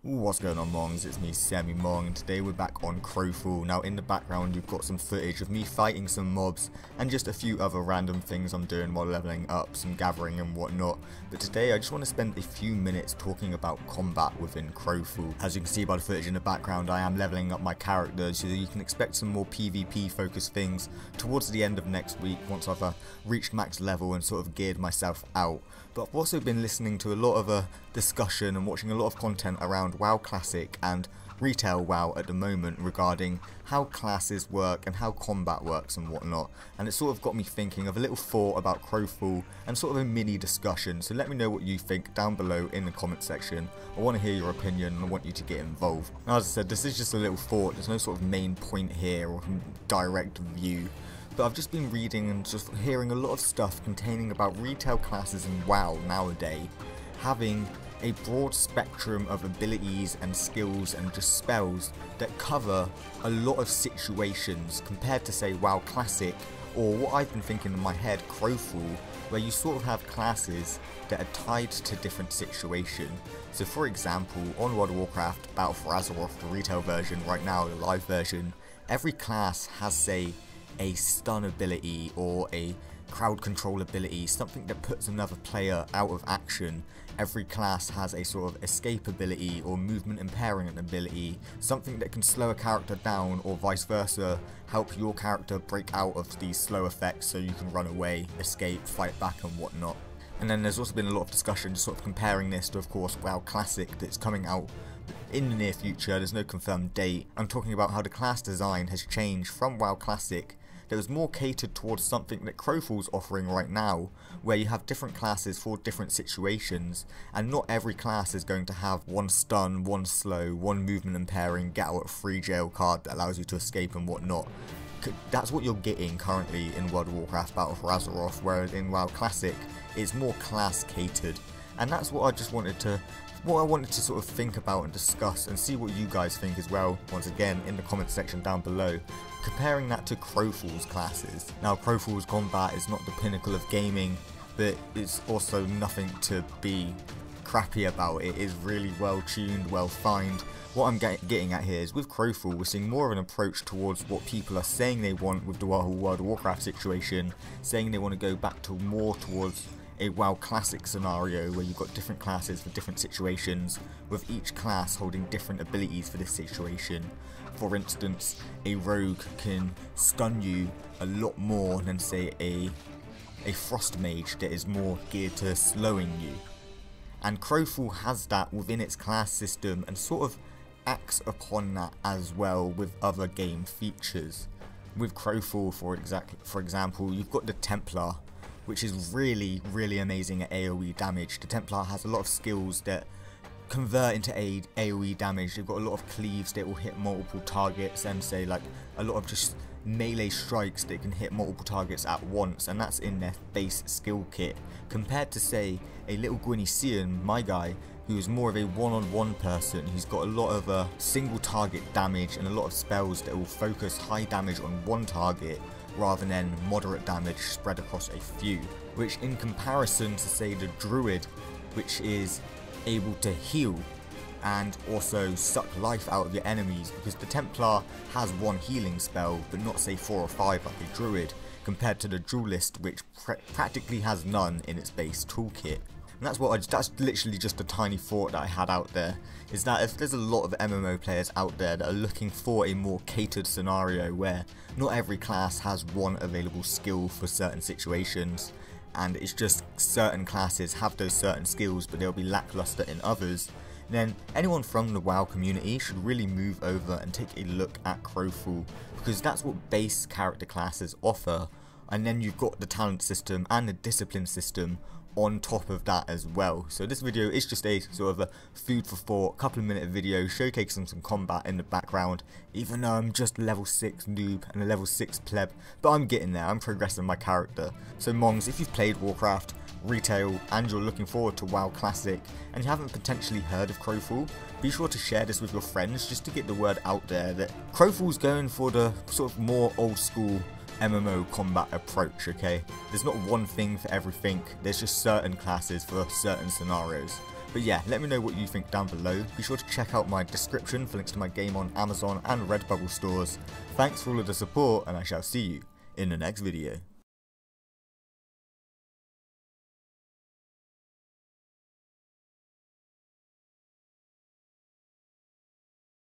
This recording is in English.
What's going on, Mongs? It's me, Sammy Mong, and today we're back on Crowfall. Now in the background you've got some footage of me fighting some mobs and just a few other random things I'm doing while leveling up, some gathering and whatnot. But today I just want to spend a few minutes talking about combat within Crowfall. As you can see by the footage in the background, I am leveling up my character, so you can expect some more PvP focused things towards the end of next week once I've reached max level and sort of geared myself out. But I've also been listening to a lot of discussion and watching a lot of content around WoW Classic and Retail WoW at the moment regarding how classes work and how combat works and whatnot, and it sort of got me thinking of a little thought about Crowfall and sort of a mini discussion. So let me know what you think down below in the comment section. I want to hear your opinion and I want you to get involved. Now, as I said, this is just a little thought, there's no sort of main point here or direct view. But I've just been reading and just hearing a lot of stuff containing about retail classes in WoW nowadays having a broad spectrum of abilities and skills and just spells that cover a lot of situations compared to, say, WoW Classic, or what I've been thinking in my head, Crowfall, where you sort of have classes that are tied to different situations. So for example, on World of Warcraft, Battle for Azeroth, the retail version right now, the live version, every class has, say, a stun ability or a crowd control ability, something that puts another player out of action. Every class has a sort of escape ability or movement impairing ability, something that can slow a character down or vice versa, help your character break out of these slow effects so you can run away, escape, fight back and whatnot. And then there's also been a lot of discussion sort of comparing this to, of course, WoW Classic that's coming out in the near future. There's no confirmed date. I'm talking about how the class design has changed from WoW Classic that was more catered towards something that Crowfall's offering right now, where you have different classes for different situations, and not every class is going to have one stun, one slow, one movement impairing, get out of free jail card that allows you to escape and whatnot. That's what you're getting currently in World of Warcraft Battle for Azeroth, whereas in WoW Classic it's more class catered. And that's what I wanted to sort of think about and discuss and see what you guys think as well, once again in the comment section down below, comparing that to Crowfall's classes. Now, Crowfall's combat is not the pinnacle of gaming, but it's also nothing to be crappy about. It is really well tuned, well fined. What I'm getting at here is with Crowfall we're seeing more of an approach towards what people are saying they want with the whole World of Warcraft situation, saying they want to go back to more towards a WoW Classic scenario where you've got different classes for different situations, with each class holding different abilities for this situation. For instance, a rogue can stun you a lot more than, say, a frost mage that is more geared to slowing you. And Crowfall has that within its class system and sort of acts upon that as well with other game features. With Crowfall, for example, you've got the Templar, which is really amazing at AoE damage. The Templar has a lot of skills that convert into AoE damage. They've got a lot of cleaves that will hit multiple targets, and say like a lot of just melee strikes that can hit multiple targets at once, and that's in their base skill kit, compared to, say, a little Gwynician, my guy, who is more of a one-on-one person. He's got a lot of single target damage and a lot of spells that will focus high damage on one target rather than moderate damage spread across a few, which in comparison to, say, the Druid, which is able to heal and also suck life out of your enemies, because the Templar has one healing spell but not, say, 4 or 5 like a Druid, compared to the Duelist, which practically has none in its base toolkit. And that's literally just a tiny thought that I had out there, is that if there's a lot of MMO players out there that are looking for a more catered scenario where not every class has one available skill for certain situations, and it's just certain classes have those certain skills but they'll be lackluster in others, then anyone from the WoW community should really move over and take a look at Crowfall, because that's what base character classes offer, and then you've got the talent system and the discipline system on top of that as well. So this video is just a sort of a food for thought, couple of minute video showcasing some combat in the background, even though I'm just level 6 noob and a level 6 pleb, but I'm getting there, I'm progressing my character. So Mongs, if you've played Warcraft, Retail, and you're looking forward to WoW Classic, and you haven't potentially heard of Crowfall, be sure to share this with your friends just to get the word out there that Crowfall's going for the sort of more old school MMO combat approach, okay? There's not one thing for everything, there's just certain classes for certain scenarios. But yeah, let me know what you think down below. Be sure to check out my description for links to my game on Amazon and Redbubble stores. Thanks for all of the support, and I shall see you in the next video.